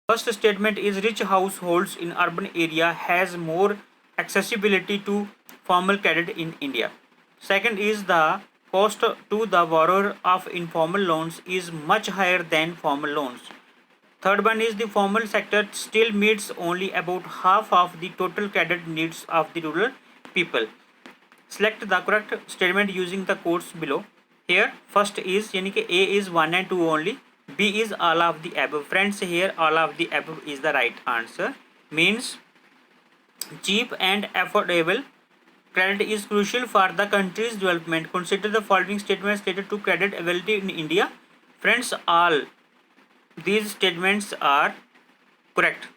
First statement is rich households in urban area has more accessibility to formal credit in India. Second is the cost to the borrower of informal loans is much higher than formal loans. Third one is the formal sector still meets only about half of the total credit needs of the rural people. Select the correct statement using the codes below. Here first is यानी कि A is 1 and 2 only, B is all of the above. Friends, here all of the above is the right answer. Means cheap and affordable credit is crucial for the country's development. Consider the following statements related to credit availability in India. Friends, all these statements are correct.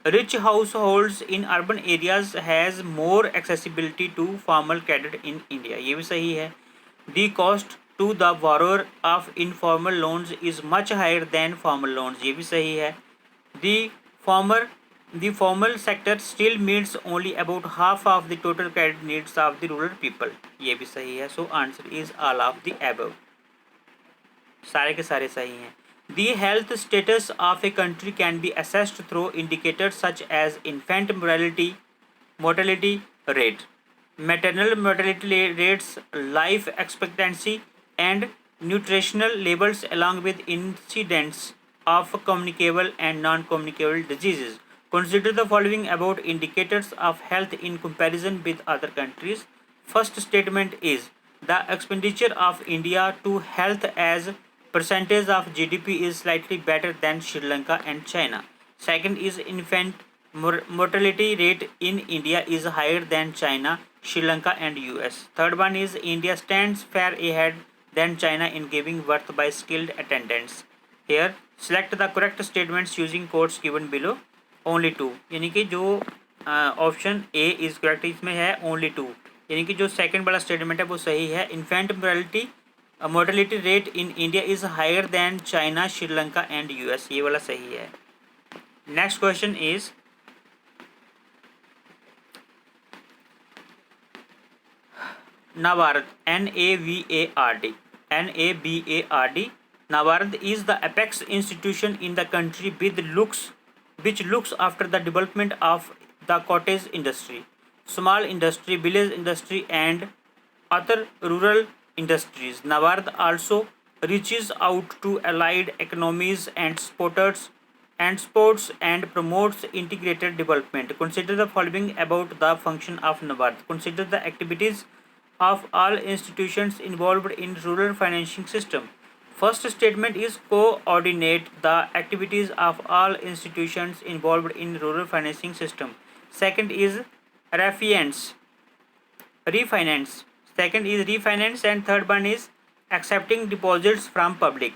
Rich households in urban areas has more accessibility to formal credit in India. ये भी सही है. The cost to the borrower of informal loans is much higher than formal loans. ये भी सही है. The formal sector still meets only about half of the total credit needs of the rural people. ये भी सही है. So answer is all of the above. सारे के सारे सही हैं. The health status of a country can be assessed through indicators such as infant mortality rate, maternal mortality rates, life expectancy, and nutritional labels, along with incidence of communicable and non-communicable diseases. Consider the following about indicators of health in comparison with other countries. First statement is the expenditure of India to health as percentage of GDP is slightly better than Sri Lanka and China. Second is infant mortality rate in India is higher than China, Sri Lanka and US. Third one is India stands far ahead than China in giving birth by skilled attendants. Here select the correct statements using codes given below. Only two, यानी कि जो option A is correct इसमें है only to, यानी कि जो second वाला statement है वो सही है. Infant mortality rate in India is higher than China, Sri Lanka and US. ये वाला सही है. Next question is NABARD, NAVARD, NABARD. NABARD is the apex institution in the country which looks after the development of the cottage industry, small industry, village industry, and other rural industries. NABARD also reaches out to allied economies and sports and promotes integrated development. Consider the following about the function of NABARD. Consider the activities of all institutions involved in rural financing system. First statement is coordinate the activities of all institutions involved in rural financing system. Second is refinance. Second is refinance, and third one is accepting deposits from public.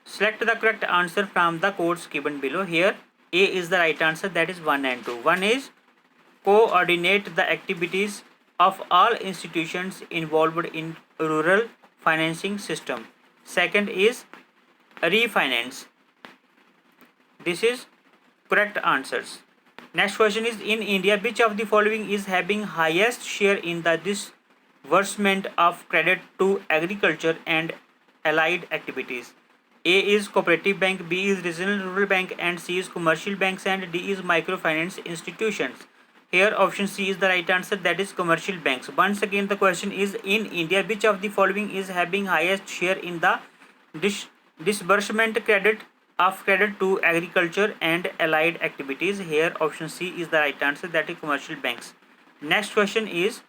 Select the correct answer from the codes given below. Here A is the right answer, that is 1 and 2. One is coordinate the activities of all institutions involved in rural financing system. Second is refinance. This is correct answers. Next question is in India, which of the following is having highest share in the disbursement of credit to agriculture and allied activities? A is cooperative bank, B is regional rural bank, and C is commercial banks, and D is microfinance institutions. Here option C is the right answer, that is commercial banks. Once again the question is in India, which of the following is having highest share in the disbursement of credit to agriculture and allied activities? Here option C is the right answer, that is commercial banks. Next question is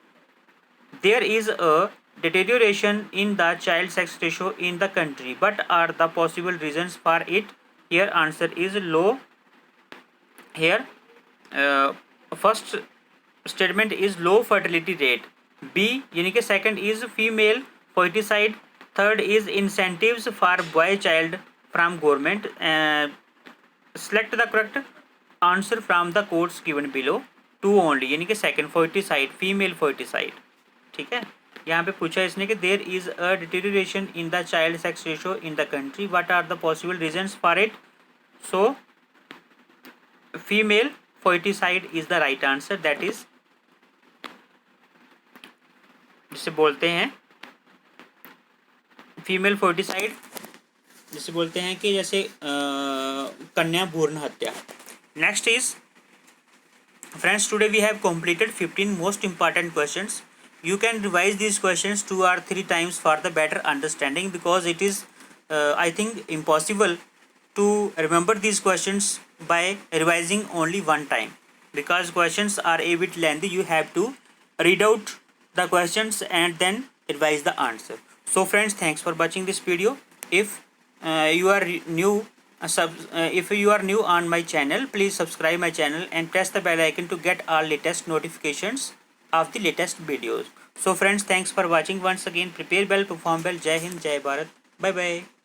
there is a deterioration in the child sex ratio in the country. What are the possible reasons for it? Here answer is low. Here first statement is low fertility rate. B यानी कि second is female foeticide. Third is incentives for boy child from government. Select the correct answer from the codes given below. 2 only, यानी कि second foeticide, female foeticide. ठीक है. यहाँ पे पूछा इसने कि there is a deterioration in the child sex ratio in the country. What are the possible reasons for it? So female foeticide is the right answer, that is जिसे बोलते हैं फीमेल फोर्टिसाइड, जिसे बोलते हैं कि जैसे Kanya Bhurn Hatya. Next is, friends, today we have completed 15 most important questions. You can revise these questions 2 or 3 times for the better understanding, because it is I think impossible to remember these questions by revising only one time, because questions are a bit lengthy. You have to read out the questions and then revise the answer. So friends, thanks for watching this video. If you are new if you are new on my channel, please subscribe my channel and press the bell icon to get all latest notifications of the latest videos. So friends, thanks for watching once again. Prepare well, perform well. Jai Hind, Jai Bharat. Bye bye.